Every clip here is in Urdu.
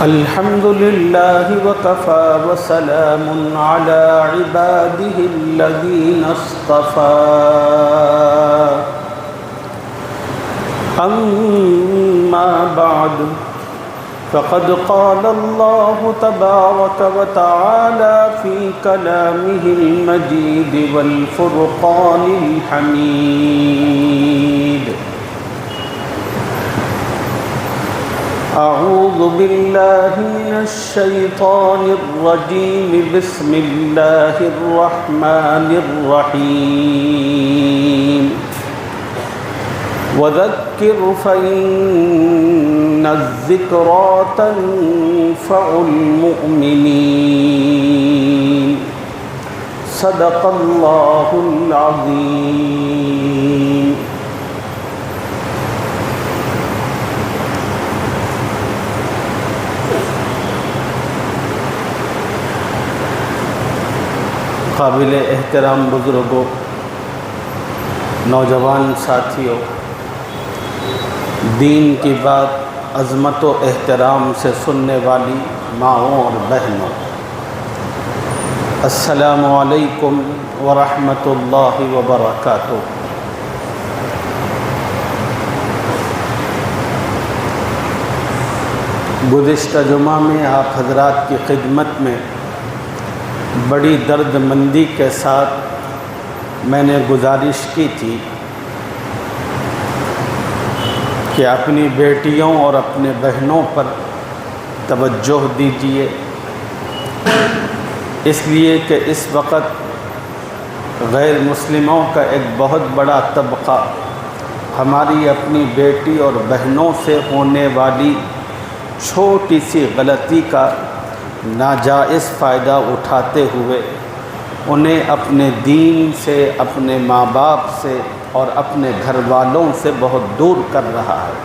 الحمد لله وكفى وسلام على عباده الذين اصطفى أما بعد فقد قال الله تبارك وتعالى في كلامه المجيد والفرقان الحميد أعوذ بالله من الشيطان الرجيم بسم الله الرحمن الرحيم وذكر فإن الذكرى تنفع المؤمنين صدق الله العظيم. قابل احترام بزرگوں، نوجوان ساتھیوں، دین کی بات عظمت و احترام سے سننے والی ماؤں اور بہنوں، السلام علیکم ورحمۃ اللہ وبرکاتہ۔ گزشتہ جمعہ میں آپ حضرات کی خدمت میں بڑی درد مندی کے ساتھ میں نے گزارش کی تھی کہ اپنی بیٹیوں اور اپنے بہنوں پر توجہ دیجیے، اس لیے کہ اس وقت غیر مسلموں کا ایک بہت بڑا طبقہ ہماری اپنی بیٹی اور بہنوں سے ہونے والی چھوٹی سی غلطی کا ناجائز فائدہ اٹھاتے ہوئے انہیں اپنے دین سے، اپنے ماں باپ سے اور اپنے گھر والوں سے بہت دور کر رہا ہے۔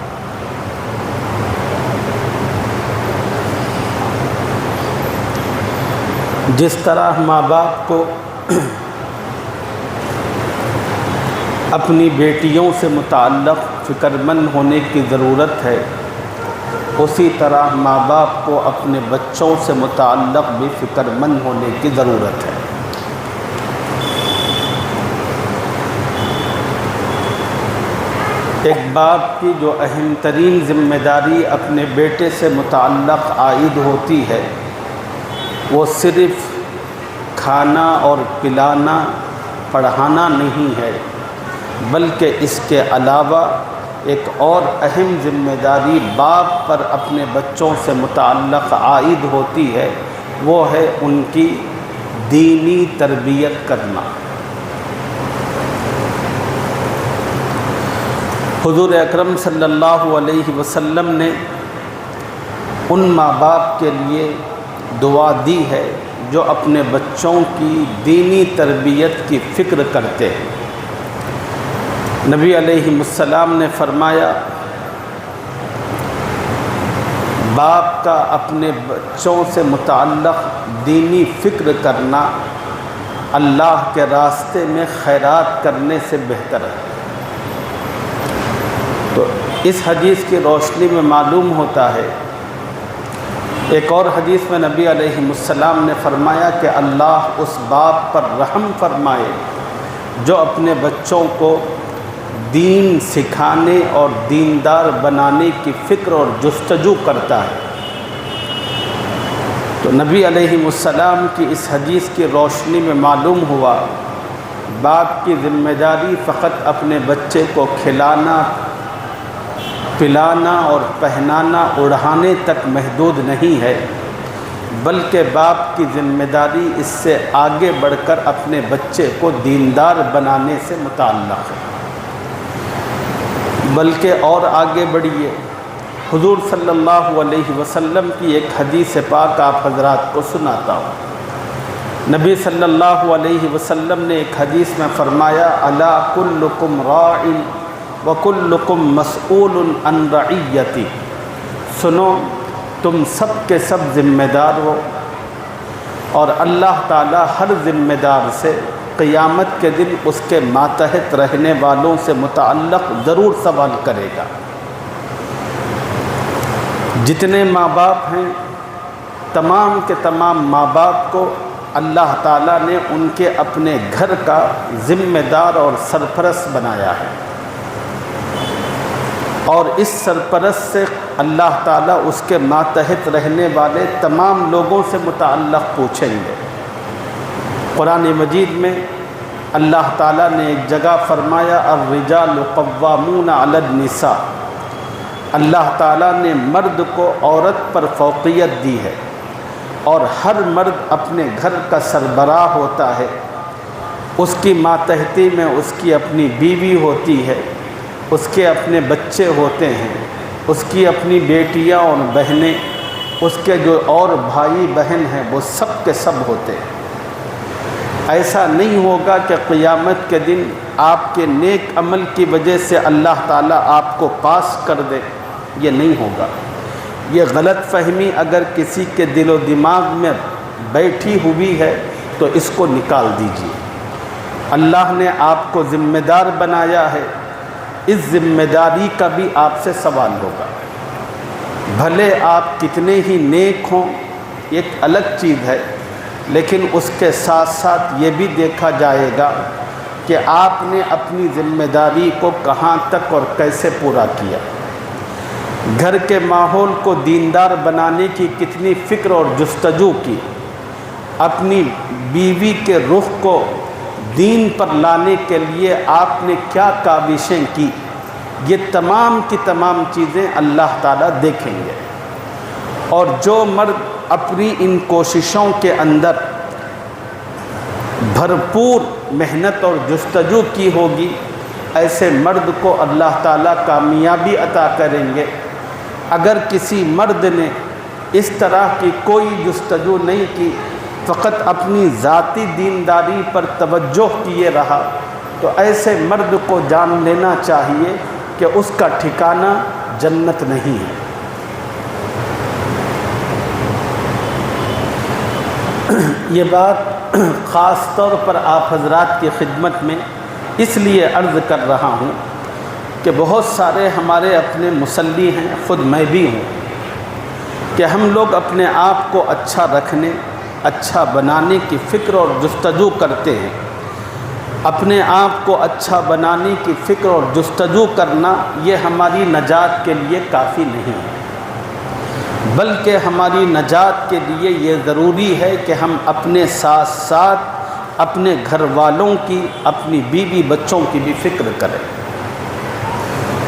جس طرح ماں باپ کو اپنی بیٹیوں سے متعلق فکر مند ہونے کی ضرورت ہے، اسی طرح ماں باپ کو اپنے بچوں سے متعلق بھی فکر مند ہونے کی ضرورت ہے۔ ایک باپ کی جو اہم ترین ذمہ داری اپنے بیٹے سے متعلق عائد ہوتی ہے، وہ صرف کھانا اور پلانا، پڑھانا نہیں ہے، بلکہ اس کے علاوہ ایک اور اہم ذمہ داری باپ پر اپنے بچوں سے متعلق عائد ہوتی ہے، وہ ہے ان کی دینی تربیت کرنا۔ حضور اکرم صلی اللہ علیہ وسلم نے ان ماں باپ کے لیے دعا دی ہے جو اپنے بچوں کی دینی تربیت کی فکر کرتے ہیں۔ نبی علیہ السلام نے فرمایا، باپ کا اپنے بچوں سے متعلق دینی فکر کرنا اللہ کے راستے میں خیرات کرنے سے بہتر ہے۔ تو اس حدیث کی روشنی میں معلوم ہوتا ہے، ایک اور حدیث میں نبی علیہ السلام نے فرمایا کہ اللہ اس باپ پر رحم فرمائے جو اپنے بچوں کو دین سکھانے اور دیندار بنانے کی فکر اور جستجو کرتا ہے۔ تو نبی علیہ السلام کی اس حدیث کی روشنی میں معلوم ہوا، باپ کی ذمہ داری فقط اپنے بچے کو کھلانا، پلانا اور پہنانا، اڑھانے تک محدود نہیں ہے، بلکہ باپ کی ذمہ داری اس سے آگے بڑھ کر اپنے بچے کو دیندار بنانے سے متعلق ہے۔ بلکہ اور آگے بڑھیے، حضور صلی اللہ علیہ وسلم کی ایک حدیث پاک آپ حضرات کو سناتا ہوں۔ نبی صلی اللہ علیہ وسلم نے ایک حدیث میں فرمایا، الا کلکم راع وکلکم مسئول عن رعیتی، سنو تم سب کے سب ذمہ دار ہو، اور اللہ تعالی ہر ذمہ دار سے قیامت کے دن اس کے ماتحت رہنے والوں سے متعلق ضرور سوال کرے گا۔ جتنے ماں باپ ہیں تمام کے تمام ماں باپ کو اللہ تعالیٰ نے ان کے اپنے گھر کا ذمہ دار اور سرپرست بنایا ہے، اور اس سرپرست سے اللہ تعالیٰ اس کے ماتحت رہنے والے تمام لوگوں سے متعلق پوچھیں گے۔ قرآن مجید میں اللہ تعالیٰ نے ایک جگہ فرمایا الرجال قوامون علی النساء، اللہ تعالیٰ نے مرد کو عورت پر فوقیت دی ہے، اور ہر مرد اپنے گھر کا سربراہ ہوتا ہے، اس کی ماتحتی میں اس کی اپنی بیوی ہوتی ہے، اس کے اپنے بچے ہوتے ہیں، اس کی اپنی بیٹیاں اور بہنیں، اس کے جو اور بھائی بہن ہیں وہ سب کے سب ہوتے ہیں۔ ایسا نہیں ہوگا کہ قیامت کے دن آپ کے نیک عمل کی وجہ سے اللہ تعالیٰ آپ کو پاس کر دے، یہ نہیں ہوگا۔ یہ غلط فہمی اگر کسی کے دل و دماغ میں بیٹھی ہوئی ہے تو اس کو نکال دیجیے۔ اللہ نے آپ کو ذمہ دار بنایا ہے، اس ذمہ داری کا بھی آپ سے سوال ہوگا۔ بھلے آپ کتنے ہی نیک ہوں ایک الگ چیز ہے، لیکن اس کے ساتھ ساتھ یہ بھی دیکھا جائے گا کہ آپ نے اپنی ذمہ داری کو کہاں تک اور کیسے پورا کیا۔ گھر کے ماحول کو دیندار بنانے کی کتنی فکر اور جستجو کی، اپنی بیوی کے رخ کو دین پر لانے کے لیے آپ نے کیا کاوشیں کی، یہ تمام کی تمام چیزیں اللہ تعالیٰ دیکھیں گے۔ اور جو مرد اپنی ان کوششوں کے اندر بھرپور محنت اور جستجو کی ہوگی، ایسے مرد کو اللہ تعالیٰ کامیابی عطا کریں گے۔ اگر کسی مرد نے اس طرح کی کوئی جستجو نہیں کی، فقط اپنی ذاتی دینداری پر توجہ کیے رہا، تو ایسے مرد کو جان لینا چاہیے کہ اس کا ٹھکانہ جنت نہیں ہے۔ یہ بات خاص طور پر آپ حضرات کی خدمت میں اس لیے عرض کر رہا ہوں کہ بہت سارے ہمارے اپنے مصلی ہیں، خود میں بھی ہوں، کہ ہم لوگ اپنے آپ کو اچھا رکھنے، اچھا بنانے کی فکر اور جستجو کرتے ہیں۔ اپنے آپ کو اچھا بنانے کی فکر اور جستجو کرنا یہ ہماری نجات کے لیے کافی نہیں ہے، بلکہ ہماری نجات کے لیے یہ ضروری ہے کہ ہم اپنے ساتھ ساتھ اپنے گھر والوں کی، اپنی بیوی بچوں کی بھی فکر کریں۔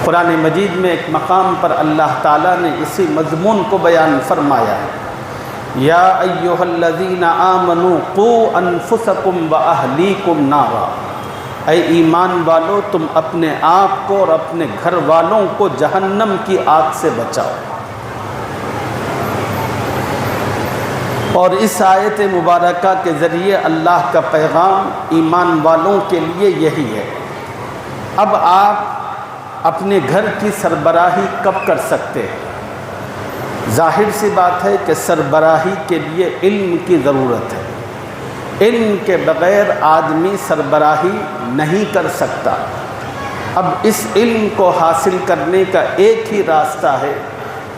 قرآن مجید میں ایک مقام پر اللہ تعالیٰ نے اسی مضمون کو بیان فرمایا ہے، یا ایھا الذین آمنوا قوا انفسکم واہلیکم نارا، اے ایمان والو تم اپنے آپ کو اور اپنے گھر والوں کو جہنم کی آگ سے بچاؤ۔ اور اس آیت مبارکہ کے ذریعے اللہ کا پیغام ایمان والوں کے لیے یہی ہے۔ اب آپ اپنے گھر کی سربراہی کب کر سکتے ہیں؟ ظاہر سی بات ہے کہ سربراہی کے لیے علم کی ضرورت ہے۔ علم کے بغیر آدمی سربراہی نہیں کر سکتا۔ اب اس علم کو حاصل کرنے کا ایک ہی راستہ ہے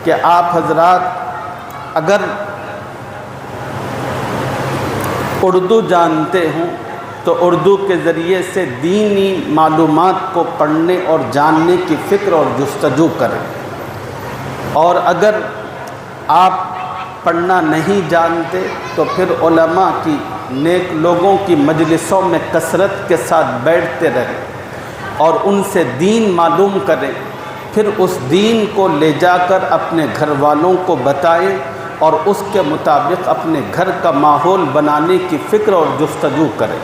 کہ آپ حضرات اگر اردو جانتے ہوں تو اردو کے ذریعے سے دینی معلومات کو پڑھنے اور جاننے کی فکر اور جستجو کریں، اور اگر آپ پڑھنا نہیں جانتے تو پھر علماء کی، نیک لوگوں کی مجلسوں میں کثرت کے ساتھ بیٹھتے رہیں اور ان سے دین معلوم کریں، پھر اس دین کو لے جا کر اپنے گھر والوں کو بتائیں اور اس کے مطابق اپنے گھر کا ماحول بنانے کی فکر اور جستجو کریں۔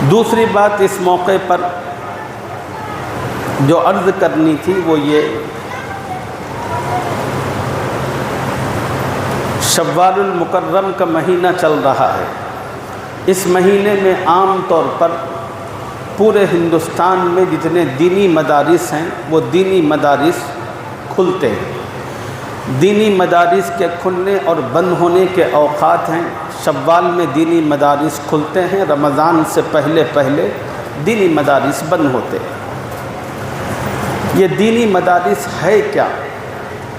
دوسری بات اس موقع پر جو عرض کرنی تھی وہ یہ، شوال المکرم کا مہینہ چل رہا ہے۔ اس مہینے میں عام طور پر پورے ہندوستان میں جتنے دینی مدارس ہیں وہ دینی مدارس کھلتے ہیں۔ دینی مدارس کے کھلنے اور بند ہونے کے اوقات ہیں۔ شوال میں دینی مدارس کھلتے ہیں، رمضان سے پہلے پہلے دینی مدارس بند ہوتے ہیں۔ یہ دینی مدارس ہے کیا؟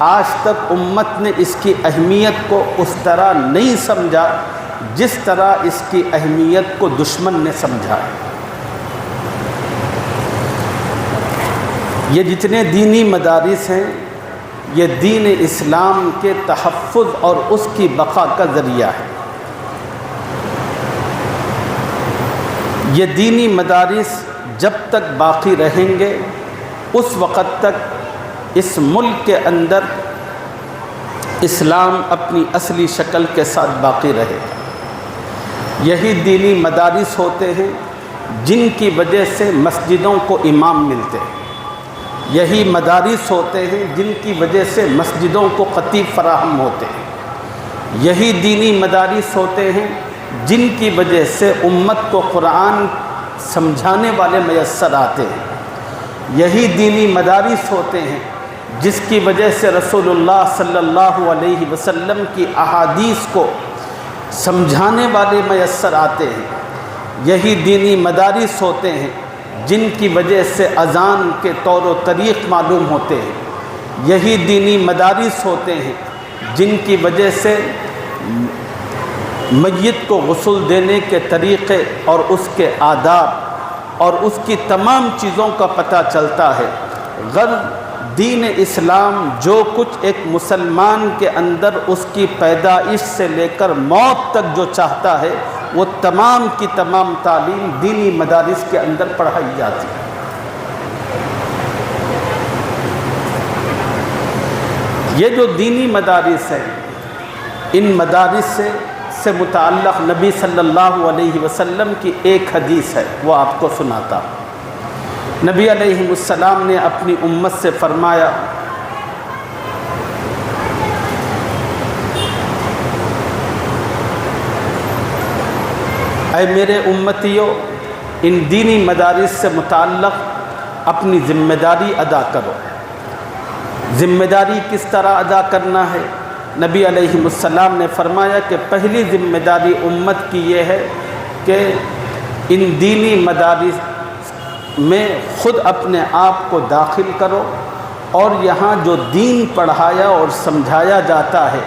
آج تک امت نے اس کی اہمیت کو اس طرح نہیں سمجھا جس طرح اس کی اہمیت کو دشمن نے سمجھا ہے۔ یہ جتنے دینی مدارس ہیں یہ دین اسلام کے تحفظ اور اس کی بقا کا ذریعہ ہے۔ یہ دینی مدارس جب تک باقی رہیں گے اس وقت تک اس ملک کے اندر اسلام اپنی اصلی شکل کے ساتھ باقی رہے گا۔ یہی دینی مدارس ہوتے ہیں جن کی وجہ سے مسجدوں کو امام ملتے ہیں، یہی مدارس ہوتے ہیں جن کی وجہ سے مسجدوں کو خطیب فراہم ہوتے ہیں، یہی دینی مدارس ہوتے ہیں جن کی وجہ سے امت کو قرآن سمجھانے والے میسر آتے ہیں، یہی دینی مدارس ہوتے ہیں جس کی وجہ سے رسول اللہ صلی اللہ علیہ وسلم کی احادیث کو سمجھانے والے میسر آتے ہیں، یہی دینی مدارس ہوتے ہیں جن کی وجہ سے اذان کے طور و طریق معلوم ہوتے ہیں، یہی دینی مدارس ہوتے ہیں جن کی وجہ سے میت کو غسل دینے کے طریقے اور اس کے آداب اور اس کی تمام چیزوں کا پتہ چلتا ہے۔ غرض دین اسلام جو کچھ ایک مسلمان کے اندر اس کی پیدائش سے لے کر موت تک جو چاہتا ہے وہ تمام کی تمام تعلیم دینی مدارس کے اندر پڑھائی جاتی ہے۔ یہ جو دینی مدارس ہیں ان مدارس سے متعلق نبی صلی اللہ علیہ وسلم کی ایک حدیث ہے، وہ آپ کو سناتا ہوں۔ نبی علیہ السلام نے اپنی امت سے فرمایا، اے میرے امتیوں، ان دینی مدارس سے متعلق اپنی ذمہ داری ادا کرو۔ ذمہ داری کس طرح ادا کرنا ہے؟ نبی علیہ السلام نے فرمایا کہ پہلی ذمہ داری امت کی یہ ہے کہ ان دینی مدارس میں خود اپنے آپ کو داخل کرو اور یہاں جو دین پڑھایا اور سمجھایا جاتا ہے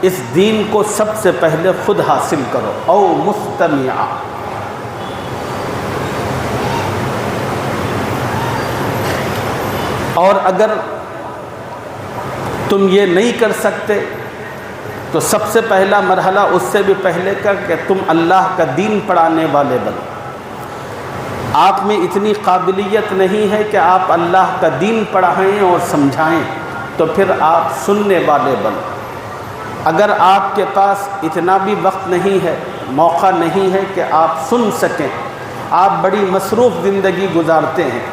اس دین کو سب سے پہلے خود حاصل کرو، او مستمعا۔ اور اگر تم یہ نہیں کر سکتے تو سب سے پہلا مرحلہ اس سے بھی پہلے کا کہ تم اللہ کا دین پڑھانے والے بنو۔ آپ میں اتنی قابلیت نہیں ہے کہ آپ اللہ کا دین پڑھائیں اور سمجھائیں، تو پھر آپ سننے والے بنو۔ اگر آپ کے پاس اتنا بھی وقت نہیں ہے، موقع نہیں ہے کہ آپ سن سکیں، آپ بڑی مصروف زندگی گزارتے ہیں،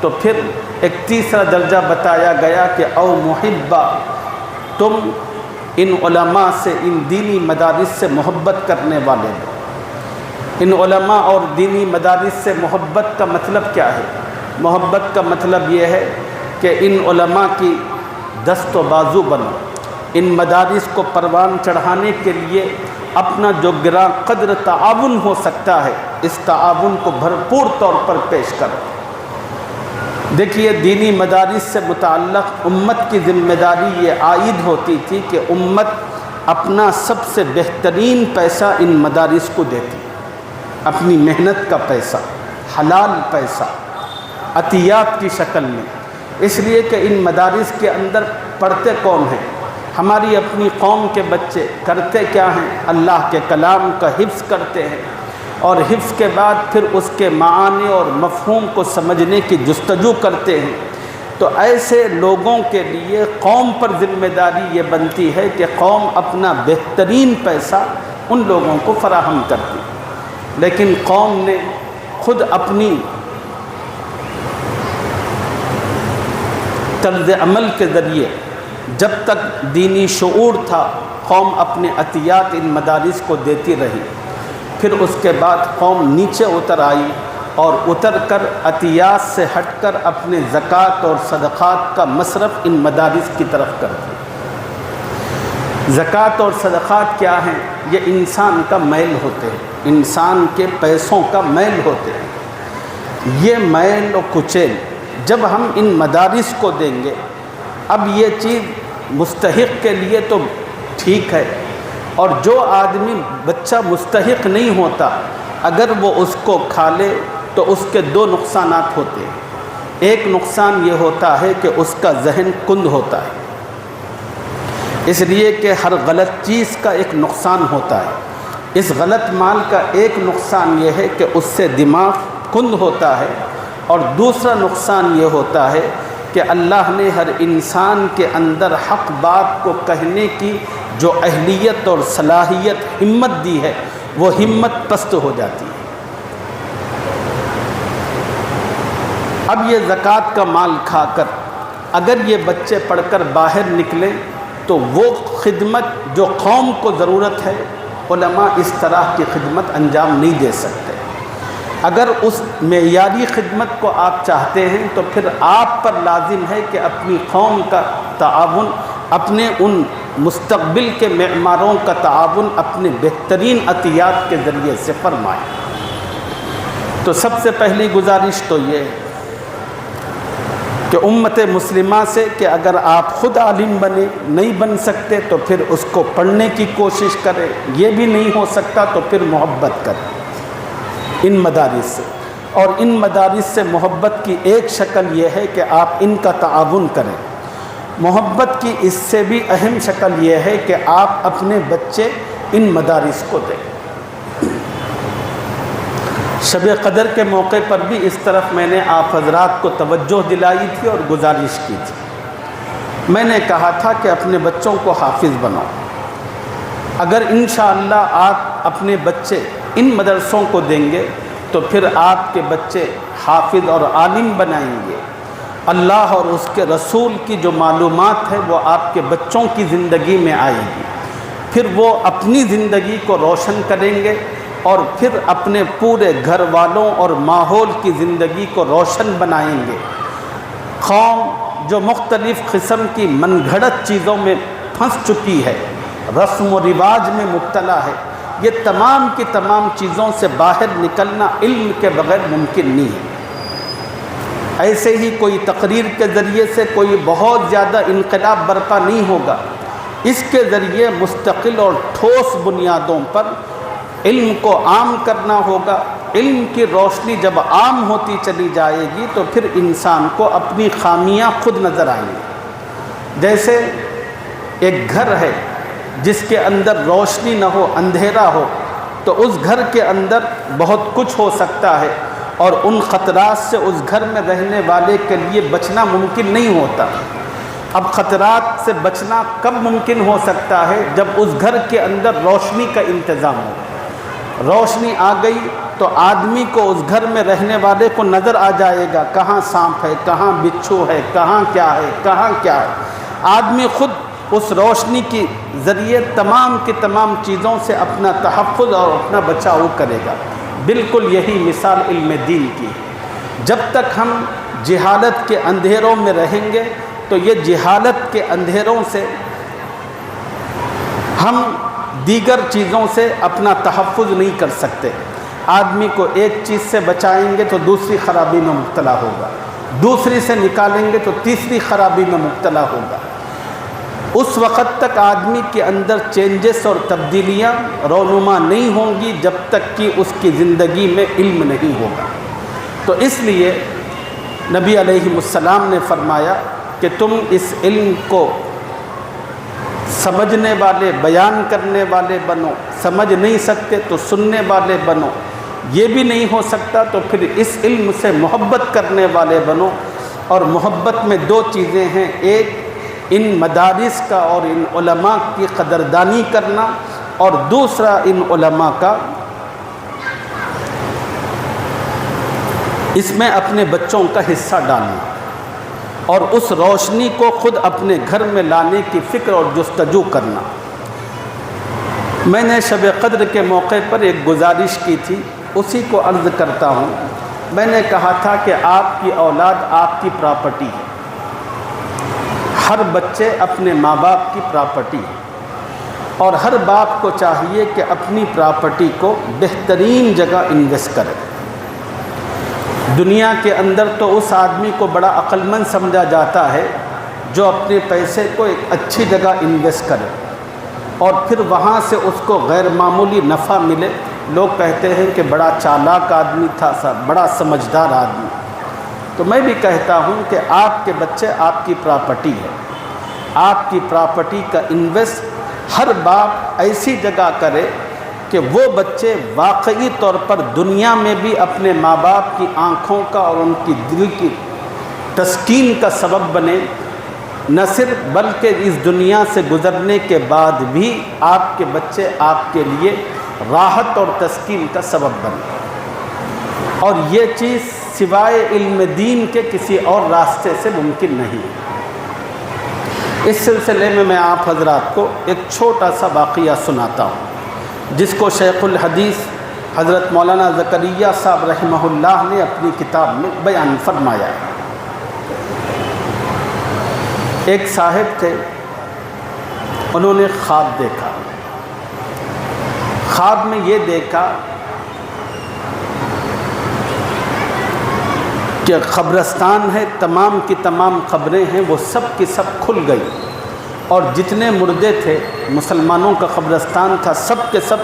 تو پھر ایک تیسرا درجہ بتایا گیا کہ او محبہ، تم ان علماء سے، ان دینی مدارس سے محبت کرنے والے ہو۔ ان علماء اور دینی مدارس سے محبت کا مطلب کیا ہے؟ محبت کا مطلب یہ ہے کہ ان علماء کی دست و بازو بنو، ان مدارس کو پروان چڑھانے کے لیے اپنا جو گراں قدر تعاون ہو سکتا ہے اس تعاون کو بھرپور طور پر پیش کرو۔ دیکھیے، دینی مدارس سے متعلق امت کی ذمہ داری یہ عائد ہوتی تھی کہ امت اپنا سب سے بہترین پیسہ ان مدارس کو دیتی، اپنی محنت کا پیسہ، حلال پیسہ، عطیات کی شکل میں، اس لیے کہ ان مدارس کے اندر پڑھتے کون ہیں؟ ہماری اپنی قوم کے بچے کرتے کیا ہیں؟ اللہ کے کلام کا حفظ کرتے ہیں، اور حفظ کے بعد پھر اس کے معانی اور مفہوم کو سمجھنے کی جستجو کرتے ہیں۔ تو ایسے لوگوں کے لیے قوم پر ذمہ داری یہ بنتی ہے کہ قوم اپنا بہترین پیسہ ان لوگوں کو فراہم کرتی، لیکن قوم نے خود اپنی طرز عمل کے ذریعے، جب تک دینی شعور تھا، قوم اپنے عطیات ان مدارس کو دیتی رہی۔ پھر اس کے بعد قوم نیچے اتر آئی اور اتر کر عطیات سے ہٹ کر اپنے زکوٰۃ اور صدقات کا مصرف ان مدارس کی طرف کر دی۔ زکوٰۃ اور صدقات کیا ہیں؟ یہ انسان کا میل ہوتے ہیں، انسان کے پیسوں کا میل ہوتے ہیں۔ یہ میل و کچیل جب ہم ان مدارس کو دیں گے، اب یہ چیز مستحق کے لیے تو ٹھیک ہے، اور جو آدمی بچہ مستحق نہیں ہوتا اگر وہ اس کو کھا لے تو اس کے دو نقصانات ہوتے ہیں۔ ایک نقصان یہ ہوتا ہے کہ اس کا ذہن کند ہوتا ہے، اس لیے کہ ہر غلط چیز کا ایک نقصان ہوتا ہے۔ اس غلط مال کا ایک نقصان یہ ہے کہ اس سے دماغ کند ہوتا ہے، اور دوسرا نقصان یہ ہوتا ہے کہ اللہ نے ہر انسان کے اندر حق بات کو کہنے کی جو اہلیت اور صلاحیت ہمت دی ہے، وہ ہمت پست ہو جاتی ہے۔ اب یہ زکوٰۃ کا مال کھا کر اگر یہ بچے پڑھ کر باہر نکلیں تو وہ خدمت جو قوم کو ضرورت ہے، علماء اس طرح کی خدمت انجام نہیں دے سکتے۔ اگر اس معیاری خدمت کو آپ چاہتے ہیں تو پھر آپ پر لازم ہے کہ اپنی قوم کا تعاون، اپنے ان مستقبل کے معماروں کا تعاون اپنے بہترین عطیات کے ذریعے سے فرمائیں۔ تو سب سے پہلی گزارش تو یہ ہے کہ امت مسلمہ سے کہ اگر آپ خود عالم بنے، نہیں بن سکتے تو پھر اس کو پڑھنے کی کوشش کریں، یہ بھی نہیں ہو سکتا تو پھر محبت کریں ان مدارس سے۔ اور ان مدارس سے محبت کی ایک شکل یہ ہے کہ آپ ان کا تعاون کریں۔ محبت کی اس سے بھی اہم شکل یہ ہے کہ آپ اپنے بچے ان مدارس کو دیں۔ شب قدر کے موقع پر بھی اس طرف میں نے آپ حضرات کو توجہ دلائی تھی اور گزارش کی تھی۔ میں نے کہا تھا کہ اپنے بچوں کو حافظ بناؤ۔ اگر انشاءاللہ آپ اپنے بچے ان مدرسوں کو دیں گے تو پھر آپ کے بچے حافظ اور عالم بنائیں گے۔ اللہ اور اس کے رسول کی جو معلومات ہے وہ آپ کے بچوں کی زندگی میں آئے گی، پھر وہ اپنی زندگی کو روشن کریں گے اور پھر اپنے پورے گھر والوں اور ماحول کی زندگی کو روشن بنائیں گے۔ قوم جو مختلف قسم کی من گھڑت چیزوں میں پھنس چکی ہے، رسم و رواج میں مبتلا ہے، یہ تمام کی تمام چیزوں سے باہر نکلنا علم کے بغیر ممکن نہیں ہے۔ ایسے ہی کوئی تقریر کے ذریعے سے کوئی بہت زیادہ انقلاب برپا نہیں ہوگا، اس کے ذریعے مستقل اور ٹھوس بنیادوں پر علم کو عام کرنا ہوگا۔ علم کی روشنی جب عام ہوتی چلی جائے گی تو پھر انسان کو اپنی خامیاں خود نظر آئیں گی۔ جیسے ایک گھر ہے جس کے اندر روشنی نہ ہو، اندھیرا ہو، تو اس گھر کے اندر بہت کچھ ہو سکتا ہے اور ان خطرات سے اس گھر میں رہنے والے کے لیے بچنا ممکن نہیں ہوتا۔ اب خطرات سے بچنا کب ممکن ہو سکتا ہے؟ جب اس گھر کے اندر روشنی کا انتظام ہو۔ روشنی آ گئی تو آدمی کو اس گھر میں رہنے والے کو نظر آ جائے گا کہاں سانپ ہے، کہاں بچھو ہے، کہاں کیا ہے، کہاں کیا ہے۔ آدمی خود اس روشنی کی ذریعے تمام کی تمام چیزوں سے اپنا تحفظ اور اپنا بچاؤ کرے گا۔ بالکل یہی مثال علم دین کی ہے۔ جب تک ہم جہالت کے اندھیروں میں رہیں گے تو یہ جہالت کے اندھیروں سے ہم دیگر چیزوں سے اپنا تحفظ نہیں کر سکتے۔ آدمی کو ایک چیز سے بچائیں گے تو دوسری خرابی میں مبتلا ہوگا، دوسری سے نکالیں گے تو تیسری خرابی میں مبتلا ہوگا۔ اس وقت تک آدمی کے اندر چینجز اور تبدیلیاں رونما نہیں ہوں گی جب تک کہ اس کی زندگی میں علم نہیں ہوگا۔ تو اس لیے نبی علیہ السلام نے فرمایا کہ تم اس علم کو سمجھنے والے، بیان کرنے والے بنو، سمجھ نہیں سکتے تو سننے والے بنو، یہ بھی نہیں ہو سکتا تو پھر اس علم سے محبت کرنے والے بنو۔ اور محبت میں دو چیزیں ہیں، ایک ان مدارس کا اور ان علماء کی قدردانی کرنا، اور دوسرا ان علماء کا اس میں اپنے بچوں کا حصہ ڈالنا اور اس روشنی کو خود اپنے گھر میں لانے کی فکر اور جستجو کرنا۔ میں نے شب قدر کے موقع پر ایک گزارش کی تھی، اسی کو عرض کرتا ہوں۔ میں نے کہا تھا کہ آپ کی اولاد آپ کی پراپرٹی ہے، ہر بچے اپنے ماں باپ کی پراپرٹی ہے، اور ہر باپ کو چاہیے کہ اپنی پراپرٹی کو بہترین جگہ انویسٹ کرے۔ دنیا کے اندر تو اس آدمی کو بڑا عقل مند سمجھا جاتا ہے جو اپنے پیسے کو ایک اچھی جگہ انویسٹ کرے اور پھر وہاں سے اس کو غیر معمولی نفع ملے. لوگ کہتے ہیں کہ بڑا چالاک آدمی تھا، بڑا سمجھدار آدمی. تو میں بھی کہتا ہوں کہ آپ کے بچے آپ کی پراپرٹی ہے. آپ کی پراپرٹی کا انویسٹ ہر باپ ایسی جگہ کرے کہ وہ بچے واقعی طور پر دنیا میں بھی اپنے ماں باپ کی آنکھوں کا اور ان کی دل کی تسکین کا سبب بنے، نہ صرف بلکہ اس دنیا سے گزرنے کے بعد بھی آپ کے بچے آپ کے لیے راحت اور تسکین کا سبب بنے. اور یہ چیز سوائے علم دین کے کسی اور راستے سے ممکن نہیں ہے. اس سلسلے میں آپ حضرات کو ایک چھوٹا سا واقعہ سناتا ہوں جس کو شیخ الحدیث حضرت مولانا زکریہ صاحب رحمہ اللہ نے اپنی کتاب میں بیان فرمایا ہے. ایک صاحب تھے، انہوں نے خواب دیکھا. خواب میں یہ دیکھا کہ قبرستان ہے، تمام کی تمام قبریں ہیں، وہ سب کی سب کھل گئی اور جتنے مردے تھے، مسلمانوں کا قبرستان تھا، سب کے سب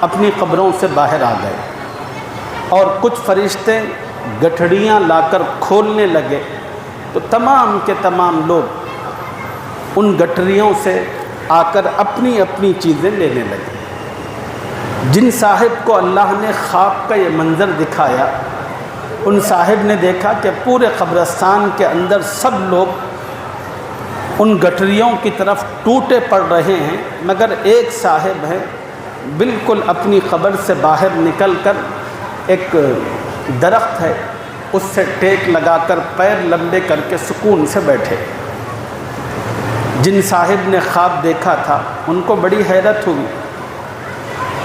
اپنی قبروں سے باہر آ گئے. اور کچھ فرشتے گٹھڑیاں لا کر کھولنے لگے تو تمام کے تمام لوگ ان گٹھڑیوں سے آ کر اپنی اپنی چیزیں لینے لگے. جن صاحب کو اللہ نے خواب کا یہ منظر دکھایا، ان صاحب نے دیکھا کہ پورے قبرستان کے اندر سب لوگ ان گٹھڑیوں کی طرف ٹوٹے پڑ رہے ہیں، مگر ایک صاحب ہیں بالکل اپنی قبر سے باہر نکل کر ایک درخت ہے اس سے ٹیک لگا کر پیر لمبے کر کے سکون سے بیٹھے. جن صاحب نے خواب دیکھا تھا ان کو بڑی حیرت ہوئی.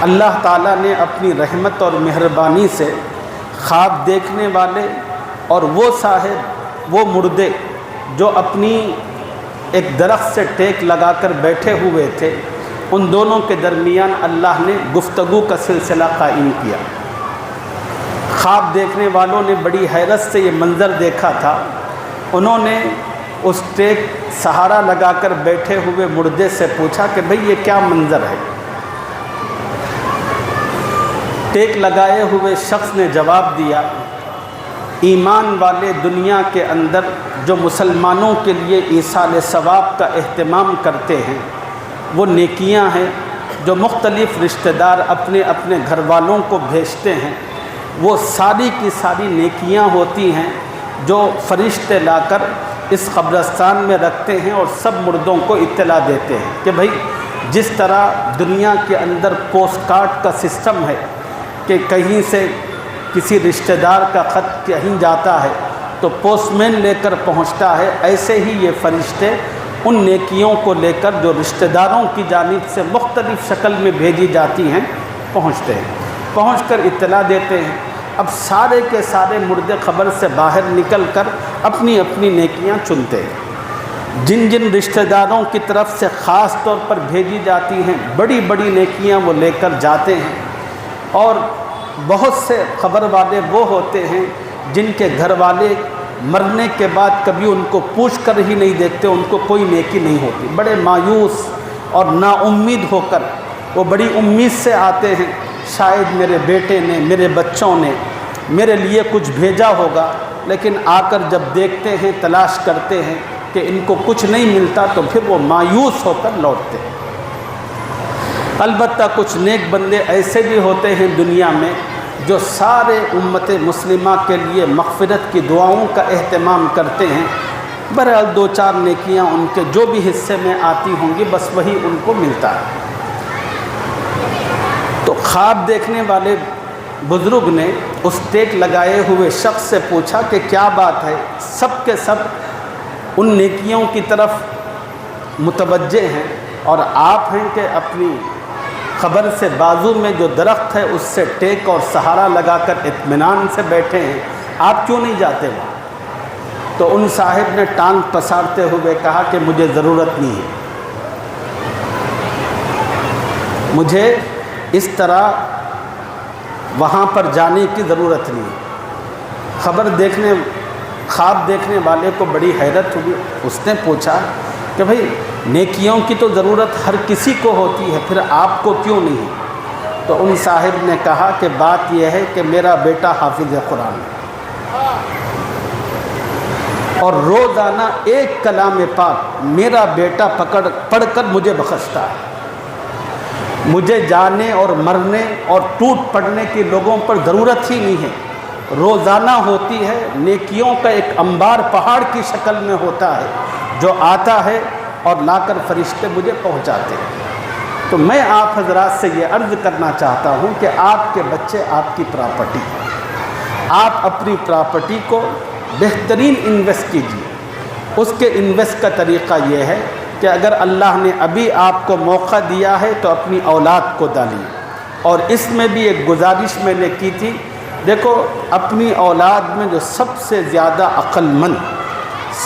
اللہ تعالیٰ نے اپنی رحمت اور مہربانی سے خواب دیکھنے والے اور وہ صاحب، وہ مردے جو اپنی ایک درخت سے ٹیک لگا کر بیٹھے ہوئے تھے، ان دونوں کے درمیان اللہ نے گفتگو کا سلسلہ قائم کیا. خواب دیکھنے والوں نے بڑی حیرت سے یہ منظر دیکھا تھا. انہوں نے اس ٹیک سہارا لگا کر بیٹھے ہوئے مردے سے پوچھا کہ بھئی یہ کیا منظر ہے؟ ٹیک لگائے ہوئے شخص نے جواب دیا، ایمان والے دنیا کے اندر جو مسلمانوں کے لیے ایصال ثواب کا اہتمام کرتے ہیں وہ نیکیاں ہیں. جو مختلف رشتہ دار اپنے اپنے گھر والوں کو بھیجتے ہیں وہ ساری کی ساری نیکیاں ہوتی ہیں جو فرشتے لا کر اس قبرستان میں رکھتے ہیں اور سب مردوں کو اطلاع دیتے ہیں کہ بھئی جس طرح دنیا کے اندر پوسٹ کارڈ کا سسٹم ہے کہ کہیں سے کسی رشتہ دار کا خط کہیں جاتا ہے تو پوسٹ مین لے کر پہنچتا ہے، ایسے ہی یہ فرشتے ان نیکیوں کو لے کر جو رشتہ داروں کی جانب سے مختلف شکل میں بھیجی جاتی ہیں پہنچتے ہیں، پہنچ کر اطلاع دیتے ہیں. اب سارے کے سارے مردے قبر سے باہر نکل کر اپنی اپنی نیکیاں چنتے ہیں. جن جن رشتہ داروں کی طرف سے خاص طور پر بھیجی جاتی ہیں بڑی بڑی نیکیاں وہ لے کر جاتے ہیں. اور بہت سے خبر والے وہ ہوتے ہیں جن کے گھر والے مرنے کے بعد کبھی ان کو پوچھ کر ہی نہیں دیکھتے، ان کو کوئی نیکی نہیں ہوتی. بڑے مایوس اور نا امید ہو کر وہ بڑی امید سے آتے ہیں، شاید میرے بیٹے نے، میرے بچوں نے میرے لیے کچھ بھیجا ہوگا، لیکن آ کر جب دیکھتے ہیں، تلاش کرتے ہیں کہ ان کو کچھ نہیں ملتا تو پھر وہ مایوس ہو کر لوٹتے ہیں. البتہ کچھ نیک بندے ایسے بھی ہوتے ہیں دنیا میں جو سارے امت مسلمہ کے لیے مغفرت کی دعاؤں کا اہتمام کرتے ہیں. بہرحال دو چار نیکیاں ان کے جو بھی حصے میں آتی ہوں گی بس وہی ان کو ملتا ہے. تو خواب دیکھنے والے بزرگ نے اس ٹیک لگائے ہوئے شخص سے پوچھا کہ کیا بات ہے؟ سب کے سب ان نیکیوں کی طرف متوجہ ہیں اور آپ ہیں کہ اپنی قبر سے بازو میں جو درخت ہے اس سے ٹیک اور سہارا لگا کر اطمینان سے بیٹھے ہیں، آپ کیوں نہیں جاتے وہاں؟ تو ان صاحب نے ٹانگ پسارتے ہوئے کہا کہ مجھے ضرورت نہیں ہے، مجھے اس طرح وہاں پر جانے کی ضرورت نہیں ہے. خواب دیکھنے والے کو بڑی حیرت ہوئی۔ اس نے پوچھا کہ بھئی نیکیوں کی تو ضرورت ہر کسی کو ہوتی ہے، پھر آپ کو کیوں نہیں؟ تو ان صاحب نے کہا کہ بات یہ ہے کہ میرا بیٹا حافظ قرآن ہے اور روزانہ ایک کلام پاک میرا بیٹا پڑھ کر مجھے بخشتا ہے۔ مجھے جانے اور مرنے اور ٹوٹ پڑنے کی لوگوں پر ضرورت ہی نہیں ہے، روزانہ ہوتی ہے، نیکیوں کا ایک انبار پہاڑ کی شکل میں ہوتا ہے جو آتا ہے اور لا کر فرشتے مجھے پہنچاتے ہیں۔ تو میں آپ حضرات سے یہ عرض کرنا چاہتا ہوں کہ آپ کے بچے آپ کی پراپرٹی ہیں، آپ اپنی پراپرٹی کو بہترین انویسٹ کیجیے۔ اس کے انویسٹ کا طریقہ یہ ہے کہ اگر اللہ نے ابھی آپ کو موقع دیا ہے تو اپنی اولاد کو ڈالیے۔ اور اس میں بھی ایک گزارش میں نے کی تھی، دیکھو اپنی اولاد میں جو سب سے زیادہ عقل مند،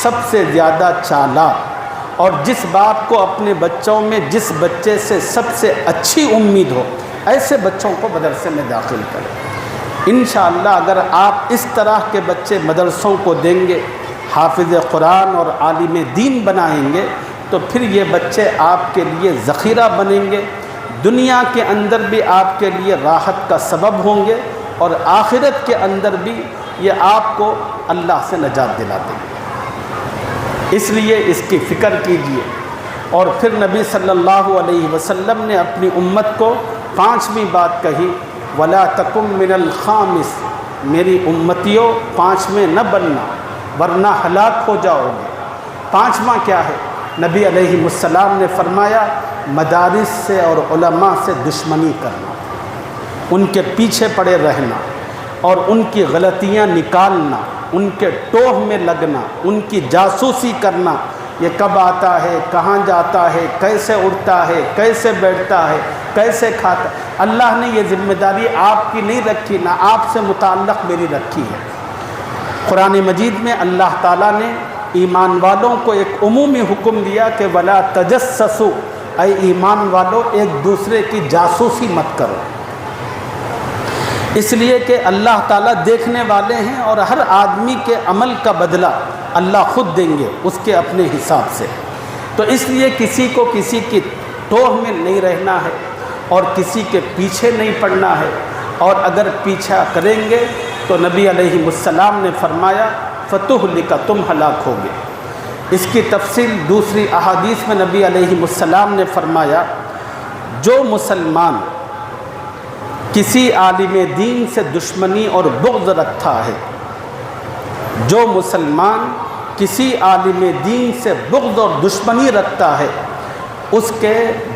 سب سے زیادہ چالاک، اور جس باپ کو اپنے بچوں میں جس بچے سے سب سے اچھی امید ہو، ایسے بچوں کو مدرسے میں داخل کریں۔ انشاءاللہ اگر آپ اس طرح کے بچے مدرسوں کو دیں گے، حافظ قرآن اور عالم دین بنائیں گے، تو پھر یہ بچے آپ کے لیے ذخیرہ بنیں گے، دنیا کے اندر بھی آپ کے لیے راحت کا سبب ہوں گے اور آخرت کے اندر بھی یہ آپ کو اللہ سے نجات دلا دیں گے۔ اس لیے اس کی فکر کیجیے۔ اور پھر نبی صلی اللہ علیہ وسلم نے اپنی امت کو 5ویں بات کہی، وَلَا تَكُن مِّنَ الْخَامِسِ، میری امتیوں 5ویں نہ بننا ورنہ ہلاک ہو جاؤ گے۔ 5واں کیا ہے؟ نبی علیہ السلام نے فرمایا مدارس سے اور علماء سے دشمنی کرنا، ان کے پیچھے پڑے رہنا اور ان کی غلطیاں نکالنا، ان کے ٹوہ میں لگنا، ان کی جاسوسی کرنا، یہ کب آتا ہے، کہاں جاتا ہے، کیسے اٹھتا ہے، کیسے بیٹھتا ہے، کیسے کھاتا ہے۔ اللہ نے یہ ذمہ داری آپ کی نہیں رکھی، نہ آپ سے متعلق میری رکھی ہے۔ قرآن مجید میں اللہ تعالیٰ نے ایمان والوں کو ایک عمومی حکم دیا کہ وَلَا تَجَسَّسُوا، اے ایمان والو ایک دوسرے کی جاسوسی مت کرو، اس لیے کہ اللہ تعالیٰ دیکھنے والے ہیں اور ہر آدمی کے عمل کا بدلہ اللہ خود دیں گے اس کے اپنے حساب سے۔ تو اس لیے کسی کو کسی کی ٹوہ میں نہیں رہنا ہے اور کسی کے پیچھے نہیں پڑنا ہے، اور اگر پیچھا کریں گے تو نبی علیہ السلام نے فرمایا فَتُهْلِكَ، تم ہلاک ہوگے۔ اس کی تفصیل دوسری احادیث میں نبی علیہ السلام نے فرمایا جو مسلمان کسی عالم دین سے دشمنی اور بغض رکھتا ہے، جو مسلمان کسی عالم دین سے بغض اور دشمنی رکھتا ہے، اس کے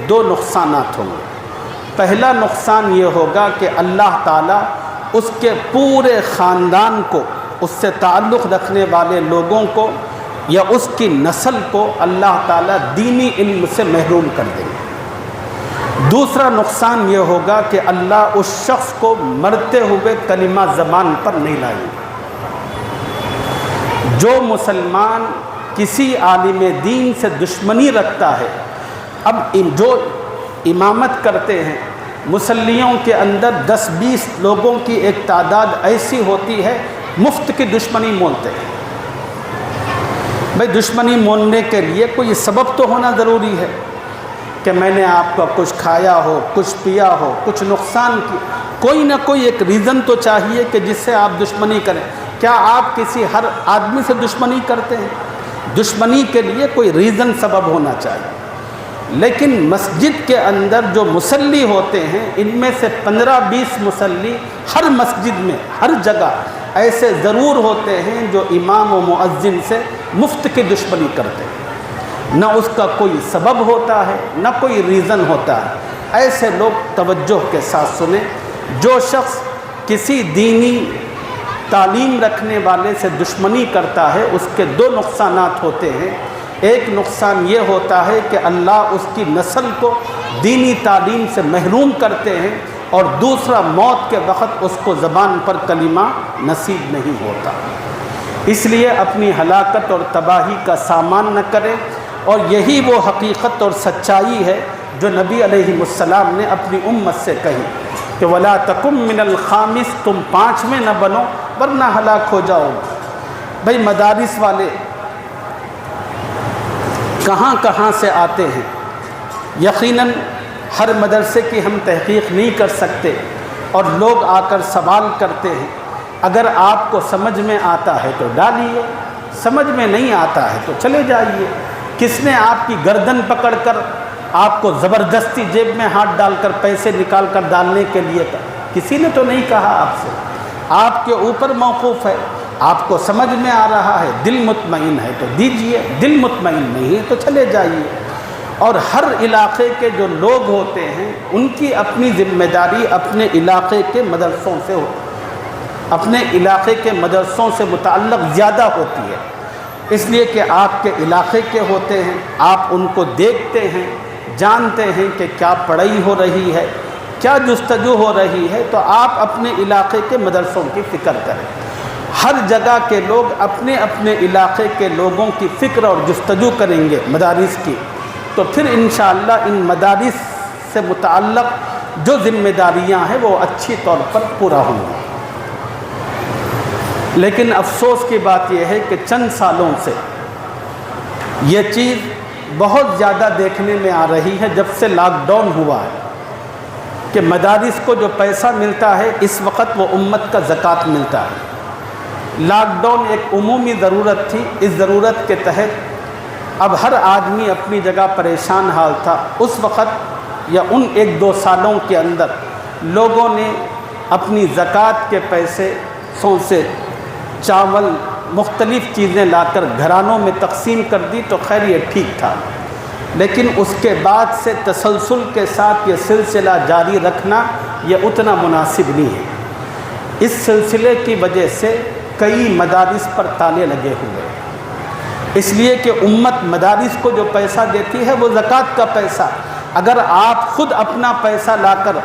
2 نقصانات ہوں گے۔ پہلا نقصان یہ ہوگا کہ اللہ تعالیٰ اس کے پورے خاندان کو، اس سے تعلق رکھنے والے لوگوں کو یا اس کی نسل کو اللہ تعالیٰ دینی علم سے محروم کر دیں گے۔ دوسرا نقصان یہ ہوگا کہ اللہ اس شخص کو مرتے ہوئے کلمہ زبان پر نہیں لائیں گے۔ جو مسلمان کسی عالم دین سے دشمنی رکھتا ہے، اب جو امامت کرتے ہیں مصلیوں کے اندر 10-20 لوگوں کی ایک تعداد ایسی ہوتی ہے مفت کی دشمنی مولتے ہیں۔ بھئی دشمنی مولنے کے لیے کوئی سبب تو ہونا ضروری ہے کہ میں نے آپ کا کچھ کھایا ہو، کچھ پیا ہو، کچھ نقصان کی، کوئی نہ کوئی ایک ریزن تو چاہیے کہ جس سے آپ دشمنی کریں۔ کیا آپ کسی ہر آدمی سے دشمنی کرتے ہیں؟ دشمنی کے لیے کوئی ریزن سبب ہونا چاہیے۔ لیکن مسجد کے اندر جو مصلی ہوتے ہیں، ان میں سے 15-20 مصلی ہر مسجد میں ہر جگہ ایسے ضرور ہوتے ہیں جو امام و مؤذن سے مفت کی دشمنی کرتے ہیں، نہ اس کا کوئی سبب ہوتا ہے نہ کوئی ریزن ہوتا ہے۔ ایسے لوگ توجہ کے ساتھ سنیں، جو شخص کسی دینی تعلیم رکھنے والے سے دشمنی کرتا ہے اس کے 2 نقصانات ہوتے ہیں۔ ایک نقصان یہ ہوتا ہے کہ اللہ اس کی نسل کو دینی تعلیم سے محروم کرتے ہیں، اور دوسرا موت کے وقت اس کو زبان پر کلمہ نصیب نہیں ہوتا۔ اس لیے اپنی ہلاکت اور تباہی کا سامان نہ کریں، اور یہی وہ حقیقت اور سچائی ہے جو نبی علیہ السلام نے اپنی امت سے کہی۔ کہ ولا تکم من الخامس، تم 5ویں نہ بنو ورنہ ہلاک ہو جاؤ۔ بھئی مدارس والے کہاں کہاں سے آتے ہیں، یقیناً ہر مدرسے کی ہم تحقیق نہیں کر سکتے، اور لوگ آ کر سوال کرتے ہیں۔ اگر آپ کو سمجھ میں آتا ہے تو ڈالیے، سمجھ میں نہیں آتا ہے تو چلے جائیے۔ کس نے آپ کی گردن پکڑ کر آپ کو زبردستی جیب میں ہاتھ ڈال کر پیسے نکال کر ڈالنے کے لیے کہا؟ کسی نے تو نہیں کہا آپ سے، آپ کے اوپر موقوف ہے۔ آپ کو سمجھ میں آ رہا ہے، دل مطمئن ہے تو دیجئے، دل مطمئن نہیں ہے تو چلے جائیے۔ اور ہر علاقے کے جو لوگ ہوتے ہیں ان کی اپنی ذمہ داری اپنے علاقے کے مدرسوں سے اپنے علاقے کے مدرسوں سے متعلق زیادہ ہوتی ہے، اس لیے کہ آپ کے علاقے کے ہوتے ہیں، آپ ان کو دیکھتے ہیں، جانتے ہیں کہ کیا پڑھائی ہو رہی ہے، کیا جستجو ہو رہی ہے، تو آپ اپنے علاقے کے مدرسوں کی فکر کریں۔ ہر جگہ کے لوگ اپنے اپنے علاقے کے لوگوں کی فکر اور جستجو کریں گے مدارس کی، تو پھر انشاءاللہ ان مدارس سے متعلق جو ذمہ داریاں ہیں وہ اچھی طور پر پورا ہوں گی۔ لیکن افسوس کی بات یہ ہے کہ چند سالوں سے یہ چیز بہت زیادہ دیکھنے میں آ رہی ہے، جب سے لاک ڈاؤن ہوا ہے، کہ مدارس کو جو پیسہ ملتا ہے اس وقت وہ امت کا زکوٰۃ ملتا ہے۔ لاک ڈاؤن ایک عمومی ضرورت تھی، اس ضرورت کے تحت اب ہر آدمی اپنی جگہ پریشان حال تھا۔ اس وقت یا ان 1-2 سالوں کے اندر لوگوں نے اپنی زکوٰۃ کے پیسے سے چاول مختلف چیزیں لا کر گھرانوں میں تقسیم کر دی، تو خیر یہ ٹھیک تھا، لیکن اس کے بعد سے تسلسل کے ساتھ یہ سلسلہ جاری رکھنا یہ اتنا مناسب نہیں ہے۔ اس سلسلے کی وجہ سے کئی مدارس پر تالے لگے ہوئے، اس لیے کہ امت مدارس کو جو پیسہ دیتی ہے وہ زکوٰۃ کا پیسہ، اگر آپ خود اپنا پیسہ لا کر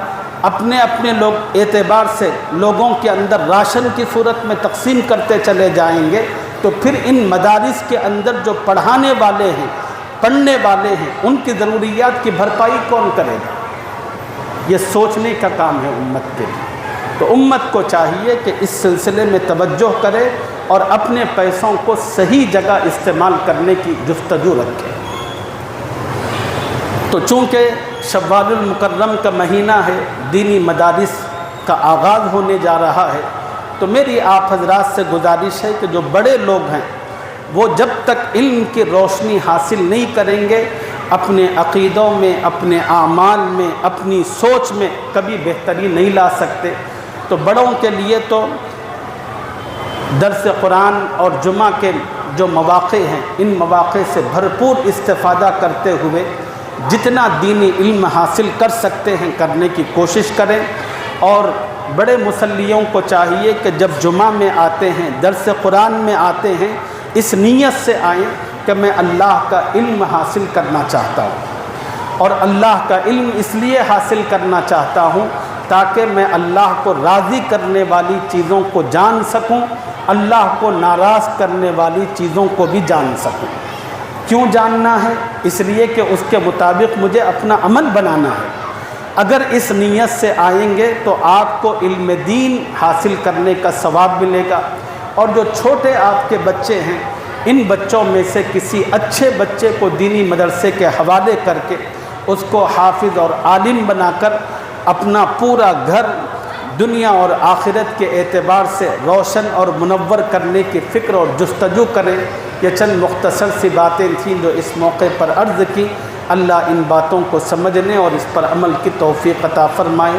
اپنے اپنے لوگ اعتبار سے لوگوں کے اندر راشن کی صورت میں تقسیم کرتے چلے جائیں گے، تو پھر ان مدارس کے اندر جو پڑھانے والے ہیں، پڑھنے والے ہیں، ان کی ضروریات کی بھرپائی کون کرے گا؟ یہ سوچنے کا کام ہے امت کے لیے۔ تو امت کو چاہیے کہ اس سلسلے میں توجہ کرے اور اپنے پیسوں کو صحیح جگہ استعمال کرنے کی جستجو رکھے۔ تو چونکہ شوال المکرم کا مہینہ ہے، دینی مدارس کا آغاز ہونے جا رہا ہے، تو میری آپ حضرات سے گزارش ہے کہ جو بڑے لوگ ہیں وہ جب تک علم کی روشنی حاصل نہیں کریں گے، اپنے عقیدوں میں، اپنے اعمال میں، اپنی سوچ میں کبھی بہتری نہیں لا سکتے۔ تو بڑوں کے لیے تو درس قرآن اور جمعہ کے جو مواقع ہیں، ان مواقع سے بھرپور استفادہ کرتے ہوئے جتنا دینی علم حاصل کر سکتے ہیں کرنے کی کوشش کریں، اور بڑے مصلیوں کو چاہیے کہ جب جمعہ میں آتے ہیں، درس قرآن میں آتے ہیں، اس نیت سے آئیں کہ میں اللہ کا علم حاصل کرنا چاہتا ہوں، اور اللہ کا علم اس لیے حاصل کرنا چاہتا ہوں تاکہ میں اللہ کو راضی کرنے والی چیزوں کو جان سکوں، اللہ کو ناراض کرنے والی چیزوں کو بھی جان سکوں۔ کیوں جاننا ہے؟ اس لیے کہ اس کے مطابق مجھے اپنا عمل بنانا ہے۔ اگر اس نیت سے آئیں گے تو آپ کو علم دین حاصل کرنے کا ثواب ملے گا، اور جو چھوٹے آپ کے بچے ہیں، ان بچوں میں سے کسی اچھے بچے کو دینی مدرسے کے حوالے کر کے اس کو حافظ اور عالم بنا کر اپنا پورا گھر دنیا اور آخرت کے اعتبار سے روشن اور منور کرنے کی فکر اور جستجو کریں۔ یہ چند مختصر سی باتیں تھیں جو اس موقع پر عرض کی۔ اللہ ان باتوں کو سمجھنے اور اس پر عمل کی توفیق عطا فرمائے۔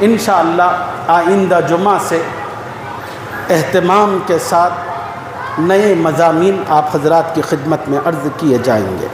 انشاءاللہ آئندہ جمعہ سے اہتمام کے ساتھ نئے مضامین آپ حضرات کی خدمت میں عرض کیے جائیں گے۔